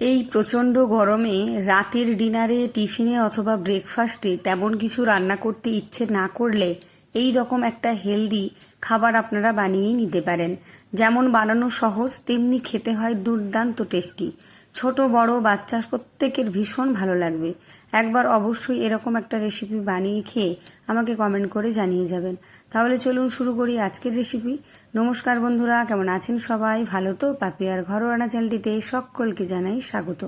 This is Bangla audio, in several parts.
এই প্রচণ্ড গরমে রাতের ডিনারে, টিফিনে অথবা ব্রেকফাস্টে তেমন কিছু রান্না করতে ইচ্ছে না করলে এই রকম একটা হেলদি খাবার আপনারা বানিয়েই নিতে পারেন। যেমন বানানো সহজ, তেমনি খেতে হয় দুর্দান্ত টেস্টি। ছোট বড় বাচ্চা প্রত্যেকের ভীষণ ভালো লাগবে। একবার অবশ্যই এরকম একটা রেসিপি বানিয়ে খেয়ে আমাকে কমেন্ট করে জানিয়ে যাবেন। তাহলে চলুন শুরু করি আজকের রেসিপি। নমস্কার বন্ধুরা, কেমন আছেন সবাই? ভালো তো? পাপিয়ার ঘরোয়া রান্না চ্যানেলটিতে সকলকে জানাই স্বাগত।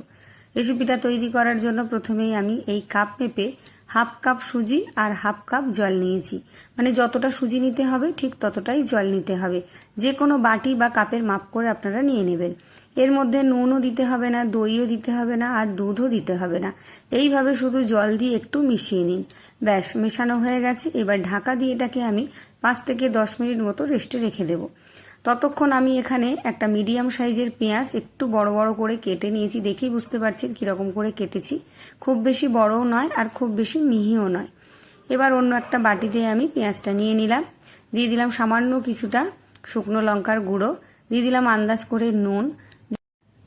রেসিপিটা তৈরি করার জন্য প্রথমেই আমি এই কাপ মেপে হাফ কাপ সুজি আর হাফ কাপ জল নিয়েছি। মানে যতটা সুজি নিতে হবে ঠিক ততটাই জল নিতে হবে। যে কোনো বাটি বা কাপের মাপ করে আপনারা নিয়ে নেবেন। এর মধ্যে নুনও দিতে হবে না, দইও দিতে হবে না, আর দুধও দিতে হবে না। এইভাবে শুধু জল দিয়ে একটু মিশিয়ে নিন। ব্যাস, মেশানো হয়ে গেছে। এবার ঢাকা দিয়ে এটাকে আমি 5 থেকে 10 মিনিট মতো রেস্টে রেখে দেব। ততক্ষণ আমি এখানে একটা মিডিয়াম সাইজের পেঁয়াজ একটু বড় বড় করে কেটে নিয়েছি। দেখেই বুঝতে পারছেন কীরকম করে কেটেছি। খুব বেশি বড়ও নয় আর খুব বেশি মিহিও নয়। এবার অন্য একটা বাটিতে আমি পেঁয়াজটা নিয়ে নিলাম। দিয়ে দিলাম সামান্য কিছুটা শুকনো লঙ্কার গুঁড়ো, দিয়ে দিলাম আন্দাজ করে নুন,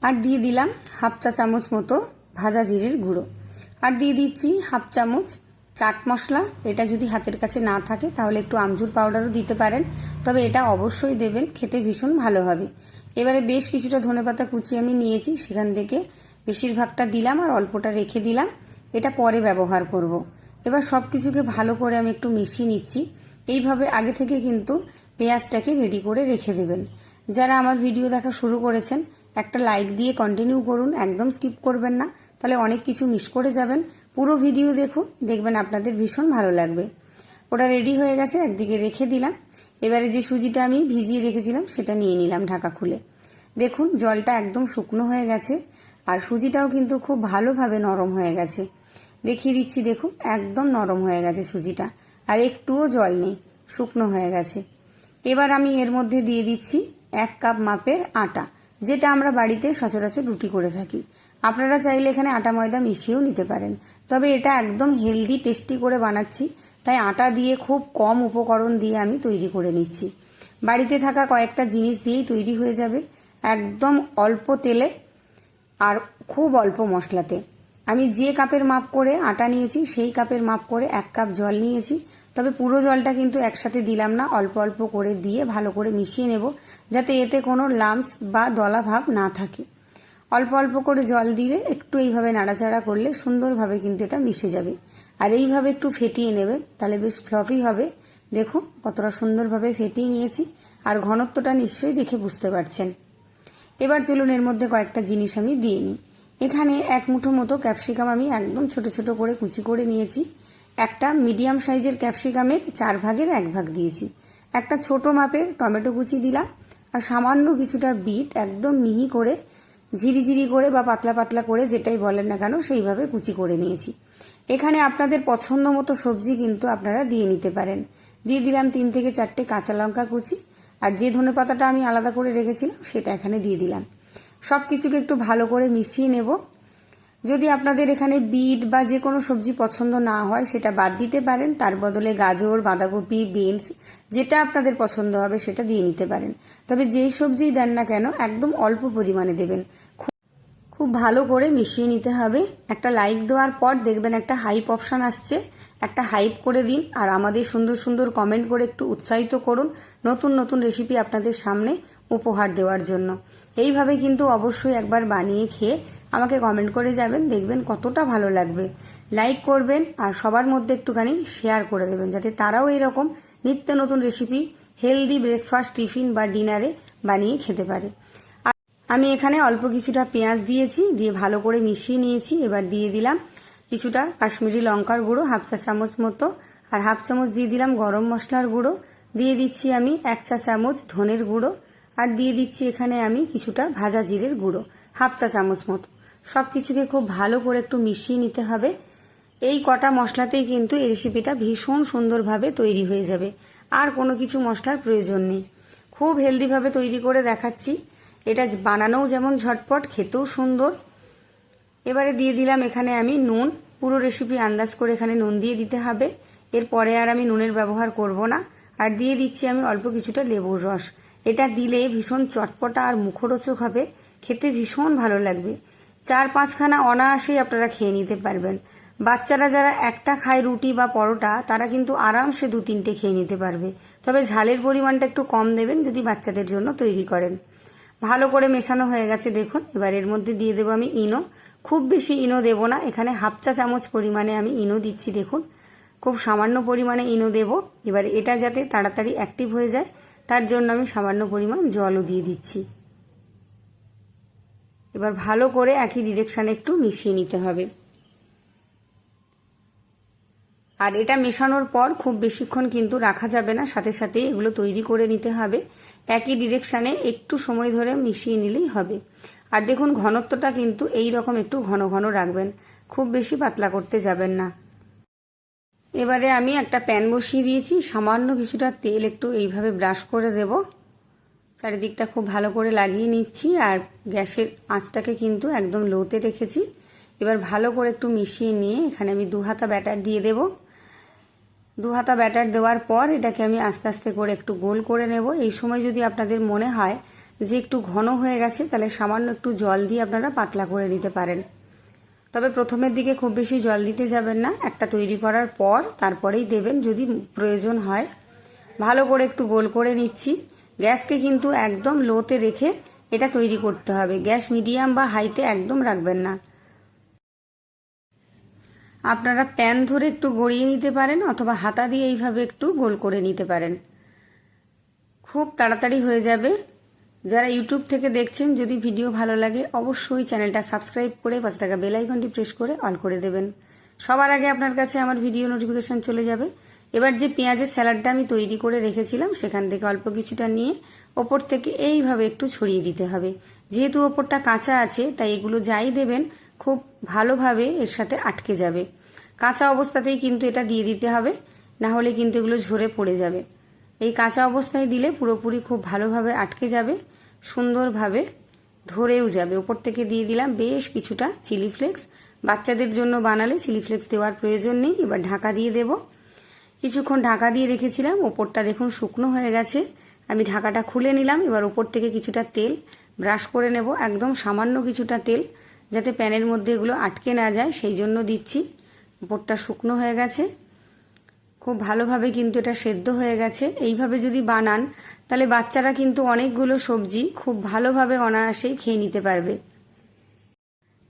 আর দিয়ে দিলাম হাফ চা চামচ মতো ভাজা জিরের গুঁড়ো, আর দিয়ে দিচ্ছি হাফ চামচ চাট মশলা। এটা যদি হাতের কাছে না থাকে তাহলে একটু আমচুর পাউডারও দিতে পারেন, তবে এটা অবশ্যই দেবেন, খেতে ভীষণ ভালো হবে। এবারে বেশ কিছুটা ধনেপাতা কুচি আমি নিয়েছি, সেখান থেকে বেশিরভাগটা দিলাম আর অল্পটা রেখে দিলাম। এটা পরে ব্যবহার করব। এবার সব কিছুকে ভালো করে আমি একটু মিশিয়ে নিচ্ছি। এইভাবে আগে থেকে কিন্তু পেঁয়াজটাকে রেডি করে রেখে দেবেন। যারা আমার ভিডিও দেখা শুরু করেছেন একটা লাইক দিয়ে কন্টিনিউ করুন, একদম স্কিপ করবেন না, তাহলে অনেক কিছু মিস করে যাবেন। পুরো ভিডিও দেখুন, দেখবেন আপনাদের ভীষণ ভালো লাগবে। ওটা রেডি হয়ে গেছে, একদিকে রেখে দিলাম। এবারে যে সুজিটা আমি ভিজিয়ে রেখেছিলাম সেটা নিয়ে নিলাম ঢাকা খুলে। দেখুন জলটা একদম শুকনো হয়ে গেছে, আর সুজিটাও কিন্তু খুব ভালোভাবে নরম হয়ে গেছে। দেখিয়ে দিচ্ছি, দেখুন একদম নরম হয়ে গেছে সুজিটা, আর একটুও জল নেই, শুকনো হয়ে গেছে। এবার আমি এর মধ্যে দিয়ে দিচ্ছি 1 কাপ মাপের আটা, যেটা আমরা বাড়িতে সচরাচর রুটি করে থাকি। আপনারা চাইলে এখানে আটা ময়দা মিশিয়েও নিতে পারেন, তবে এটা একদম হেলদি টেস্টি করে বানাচ্ছি, তাই আটা দিয়ে খুব কম উপকরণ দিয়ে আমি তৈরি করে নিচ্ছি। বাড়িতে থাকা কয়েকটা জিনিস দিয়েই তৈরি হয়ে যাবে, একদম অল্প তেলে আর খুব অল্প মশলাতে। আমি যে কাপের মাপ করে আটা নিয়েছি সেই কাপের মাপ করে 1 কাপ জল নিয়েছি, তবে পুরো জলটা কিন্তু একসাথে দিলাম না, অল্প অল্প করে দিয়ে ভালো করে মিশিয়ে নেব, যাতে এতে কোনো লাম্পস বা দলা ভাব না থাকে। অল্প অল্প করে জল দিলে একটু এইভাবে নাড়াচাড়া করলে সুন্দরভাবে কিন্তু এটা মিশে যাবে। আর এইভাবে একটু ফেটিয়ে নেবে, তাহলে বেশ ফ্লফি হবে। দেখুন কতটা সুন্দরভাবে ফেটিয়ে নিয়েছি, আর ঘনত্বটা নিশ্চয়ই দেখে বুঝতে পারছেন। এবার চলুন এর মধ্যে কয়েকটা জিনিস আমি দিয়ে নিই। এখানে 1 মুঠো মতো ক্যাপসিকাম আমি একদম ছোট ছোট করে কুচি করে নিয়েছি। একটা মিডিয়াম সাইজের ক্যাপসিকামের 4 ভাগের 1 ভাগ দিয়েছি। একটা ছোট মাপের টমেটো কুচি দিলাম, আর সামান্য কিছুটা বিট একদম মিহি করে, ঝিরিঝিরি করে বা পাতলা পাতলা করে, যেটাই বলেন না কেন, সেইভাবে কুচি করে নিয়েছি। এখানে আপনাদের পছন্দ মতো সবজি কিন্তু আপনারা দিয়ে নিতে পারেন। দিয়ে দিলাম 3 থেকে 4টে কাঁচা লঙ্কা কুচি, আর যে ধনেপাতাটা আমি আলাদা করে রেখেছিলাম সেটা এখানে দিয়ে দিলাম। সব কিছুকে একটু ভালো করে মিশিয়ে নেব। যদি আপনাদের এখানে বিট বা যে কোনো সবজি পছন্দ না হয় সেটা বাদ দিতে পারেন, তার বদলে গাজর, বাঁধাকপি, বিনস, যেটা আপনাদের পছন্দ হবে সেটা দিয়ে নিতে পারেন। তবে যেই সবজিই দেন না কেন একদম অল্প পরিমাণে দেবেন। খুব ভালো করে মিশিয়ে নিতে হবে। একটা লাইক দেওয়ার পর দেখবেন একটা হাইপ অপশান আসছে, একটা হাইপ করে দিন, আর আমাদের সুন্দর সুন্দর কমেন্ট করে একটু উৎসাহিত করুন নতুন নতুন রেসিপি আপনাদের সামনে উপহার দেওয়ার জন্য। এইভাবে কিন্তু অবশ্যই একবার বানিয়ে খেয়ে আমাকে কমেন্ট করে যাবেন, দেখবেন কতটা ভালো লাগবে। লাইক করবেন আর সবার মধ্যে একটুখানি শেয়ার করে দেবেন, যাতে তারাও এরকম নিত্য নতুন রেসিপি হেলদি ব্রেকফাস্ট, টিফিন বা ডিনারে বানিয়ে খেতে পারে। আমি এখানে অল্প কিছুটা পেঁয়াজ দিয়েছি, দিয়ে ভালো করে মিশিয়ে নিয়েছি। এবার দিয়ে দিলাম কিছুটা কাশ্মীরি লঙ্কার গুঁড়ো, হাফ চা চামচ মতো, আর হাফ চামচ দিয়ে দিলাম গরম মশলার গুঁড়ো, দিয়ে দিচ্ছি আমি 1 চা চামচ ধনের গুঁড়ো, আর দিয়ে দিচ্ছি এখানে আমি কিছুটা ভাজা জিরের গুঁড়ো, হাফ চা চামচ মতো। সব কিছুকে খুব ভালো করে একটু মিশিয়ে নিতে হবে। এই কটা মশলাতেই কিন্তু এই রেসিপিটা ভীষণ সুন্দরভাবে তৈরি হয়ে যাবে, আর কোনো কিছু মশলার প্রয়োজন নেই। খুব হেলদিভাবে তৈরি করে দেখাচ্ছি, এটা বানানোও যেমন ঝটপট, খেতেও সুন্দর। এবারে দিয়ে দিলাম এখানে আমি নুন। পুরো রেসিপি আন্দাজ করে এখানে নুন দিয়ে দিতে হবে, এরপরে আর আমি নুনের ব্যবহার করব না। আর দিয়ে দিচ্ছি আমি অল্প কিছুটা লেবুর রস। এটা দিলে ভীষণ চটপটা আর মুখরোচক হবে, খেতে ভীষণ ভালো লাগবে। 4-5খানা অনায়াসেই আপনারা খেয়ে নিতে পারবেন। বাচ্চারা যারা একটা খায় রুটি বা পরোটা, তারা কিন্তু আরামসে 2-3টে খেয়ে নিতে পারবে। তবে ঝালের পরিমাণটা একটু কম দেবেন যদি বাচ্চাদের জন্য তৈরি করেন। ভালো করে মেশানো হয়ে গেছে দেখুন। এবার এর মধ্যে দিয়ে দেবো আমি ইনো। খুব বেশি ইনো দেব না, এখানে 1/2 চা চামচ পরিমাণে আমি ইনো দিচ্ছি দেখুন। খুব সামান্য পরিমাণে ইনো দেব। এবার এটা যাতে তাড়াতাড়ি অ্যাক্টিভ হয়ে যায় তার জন্য আমি সামান্য পরিমাণ জলও দিয়ে দিচ্ছি। এবার ভালো করে একই ডিরেকশানে একটু মিশিয়ে নিতে হবে। আর এটা মেশানোর পর খুব বেশিক্ষণ কিন্তু রাখা যাবে না, সাথে সাথে এগুলো তৈরি করে নিতে হবে। একই ডিরেকশানে একটু সময় ধরে মিশিয়ে নিলেই হবে। আর দেখুন ঘনত্বটা কিন্তু এই রকম একটু ঘন ঘন রাখবেন, খুব বেশি পাতলা করতে যাবেন না। এবারে আমি একটা প্যান বসিয়ে দিয়েছি, সামান্য কিছুটা তেল একটু এইভাবে ব্রাশ করে দেব। চারিদিকটা খুব ভালো করে লাগিয়ে নিচ্ছি আর গ্যাসের আঁচটাকে কিন্তু একদম লোতে রেখেছি। এবার ভালো করে একটু মিশিয়ে নিয়ে এখানে আমি 2 হাতা ব্যাটার দিয়ে দেব। 2 হাতা ব্যাটার দেওয়ার পর এটাকে আমি আস্তে আস্তে করে একটু গোল করে নেব। এই সময় যদি আপনাদের মনে হয় যে একটু ঘন হয়ে গেছে, তাহলে সামান্য একটু জল দিয়ে আপনারা পাতলা করে নিতে পারেন। তবে প্রথমের দিকে খুব বেশি জল দিতে যাবেন না, একটা তৈরি করার পর তারপরেই দেবেন যদি প্রয়োজন হয়। ভালো করে একটু গোল করে নিচ্ছি। গ্যাসকে কিন্তু একদম লোতে রেখে এটা তৈরি করতে হবে, গ্যাস মিডিয়াম বা হাইতে একদম রাখবেন না। আপনারা প্যান ধরে একটু গড়িয়ে নিতে পারেন অথবা হাতা দিয়ে এইভাবে একটু গোল করে নিতে পারেন, খুব তাড়াতাড়ি হয়ে যাবে। যারা ইউটিউব থেকে দেখছেন, যদি ভিডিও ভালো লাগে অবশ্যই চ্যানেলটা সাবস্ক্রাইব করে পাশে থাকা বেল আইকনটি প্রেস করে অল করে দেবেন। সবার আগে আপনার কাছে আমার ভিডিও নোটিফিকেশন চলে যাবে। এবার যে পেঁয়াজের স্যালাডটা আমি তৈরি করে রেখেছিলাম সেখান থেকে অল্প কিছুটা নিয়ে ওপর থেকে এইভাবে একটু ছড়িয়ে দিতে হবে। যেহেতু ওপরটা কাঁচা আছে তাই এগুলো যাই দেবেন খুব ভালোভাবে এর সাথে আটকে যাবে। কাঁচা অবস্থাতেই কিন্তু এটা দিয়ে দিতে হবে, না হলে কিন্তু এগুলো ঝরে পড়ে যাবে। এই কাঁচা অবস্থায় দিলে পুরোপুরি খুব ভালোভাবে আটকে যাবে, সুন্দরভাবে ধরেও যাবে। ওপর থেকে দিয়ে দিলাম বেশ কিছুটা চিলি ফ্লেক্স। বাচ্চাদের জন্য বানালে চিলি ফ্লেক্স দেওয়ার প্রয়োজন নেই। এবার ঢাকা দিয়ে দেব। কিছুক্ষণ ঢাকা দিয়ে রেখেছিলাম, ওপরটা দেখুন শুকনো হয়ে গেছে। আমি ঢাকাটা খুলে নিলাম। এবার ওপর থেকে কিছুটা তেল ব্রাশ করে নেব, একদম সামান্য কিছুটা তেল, যাতে প্যানের মধ্যে এগুলো আটকে না যায় সেই জন্য দিচ্ছি। ওপরটা শুকনো হয়ে গেছে, খুব ভালোভাবে কিন্তু এটা সেদ্ধ হয়ে গেছে। এইভাবে যদি বানান তাহলে বাচ্চারা কিন্তু অনেকগুলো সবজি খুব ভালোভাবে অনায়াসেই খেয়ে নিতে পারবে।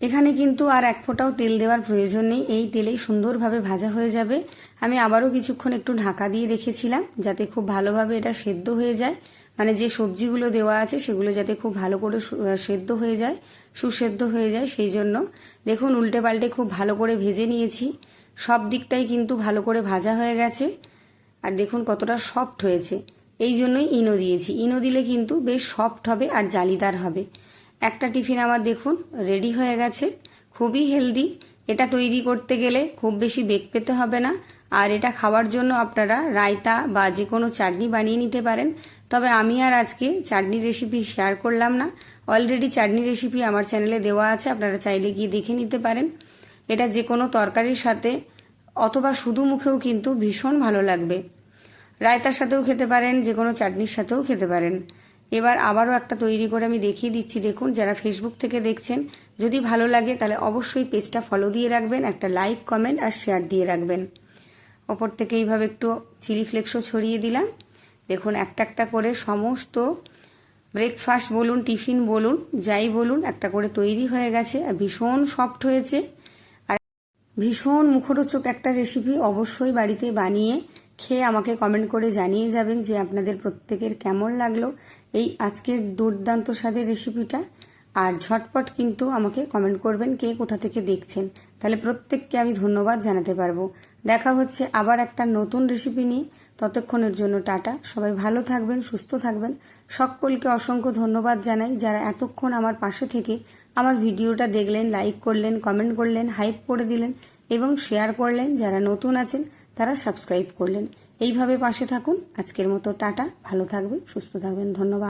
এখানে কিন্তু আর এক ফোঁটাও তেল দেওয়ার প্রয়োজন নেই, এই তেলেই সুন্দরভাবে ভাজা হয়ে যাবে। আমি আবারও কিছুক্ষণ একটু ঢাকা দিয়ে রেখেছিলাম যাতে খুব ভালোভাবে এটা সেদ্ধ হয়ে যায়, মানে যে সবজিগুলো দেওয়া আছে সেগুলো যাতে খুব ভালো করে সেদ্ধ হয়ে যায়, সুসেদ্ধ হয়ে যায়। সেই জন্য দেখুন উল্টে পাল্টে খুব ভালো করে ভেজে নিয়েছি। সব দিকটাই কিন্তু ভালো করে ভাজা হয়ে গেছে। আর দেখুন কতটা সফট হয়েছে, এই জন্যই ইনো দিয়েছি। ইনো দিলে কিন্তু বেশ সফট হবে আর জালিদার হবে। একটা টিফিন আমার দেখুন রেডি হয়ে গেছে, খুবই হেলদি। এটা তৈরি করতে গেলে খুব বেশি বেগ পেতে হবে না। আর এটা খাওয়ার জন্য আপনারা রায়তা বা যে কোনো চাটনি বানিয়ে নিতে পারেন। তবে আমি আর আজকে চাটনির রেসিপি শেয়ার করলাম না, অলরেডি চাটনি রেসিপি আমার চ্যানেলে দেওয়া আছে, আপনারা চাইলে গিয়ে দেখে নিতে পারেন। এটা যে কোনো তরকারির সাথে অথবা শুধু মুখেও কিন্তু ভীষণ ভালো লাগবে। রায়তার সাথেও খেতে পারেন, যে কোনো চাটনির সাথেও খেতে পারেন। এবার আবারও একটা তৈরি করে আমি দেখিয়ে দিচ্ছি দেখুন। যারা ফেসবুক থেকে দেখছেন, যদি ভালো লাগে তাহলে অবশ্যই পেজটা ফলো দিয়ে রাখবেন, একটা লাইক কমেন্ট আর শেয়ার দিয়ে রাখবেন। ওপর থেকে এইভাবে একটু চিলি ফ্লেক্সও ছড়িয়ে দিলাম। দেখুন একটা একটা করে সমস্ত ব্রেকফাস্ট বলুন, টিফিন বলুন, যাই বলুন একটা করে তৈরি হয়ে গেছে। আর ভীষণ সফট হয়েছে আর ভীষণ মুখরোচক একটা রেসিপি। অবশ্যই বাড়িতে বানিয়ে খেয়ে আমাকে কমেন্ট করে জানিয়ে যাবেন যে আপনাদের প্রত্যেকের কেমন লাগলো এই আজকের দুর্দান্ত স্বাদের রেসিপিটা। আর ঝটপট কিন্তু আমাকে কমেন্ট করবেন কে কোথা থেকে দেখছেন, তাহলে প্রত্যেককে আমি ধন্যবাদ জানাতে পারবো। দেখা হচ্ছে আবার একটা নতুন রেসিপি নিয়ে, ততক্ষণের জন্য টাটা। সবাই ভালো থাকবেন, সুস্থ থাকবেন। সকলকে অসংখ্য ধন্যবাদ জানাই যারা এতক্ষণ আমার পাশে থেকে আমার ভিডিওটা দেখলেন, লাইক করলেন, কমেন্ট করলেন, হাইপ করে দিলেন এবং শেয়ার করলেন। যারা নতুন আছেন তারা সাবস্ক্রাইব করলেন। এইভাবে পাশে থাকুন। আজকের মতো টাটা, ভালো থাকবেন, সুস্থ থাকবেন, ধন্যবাদ।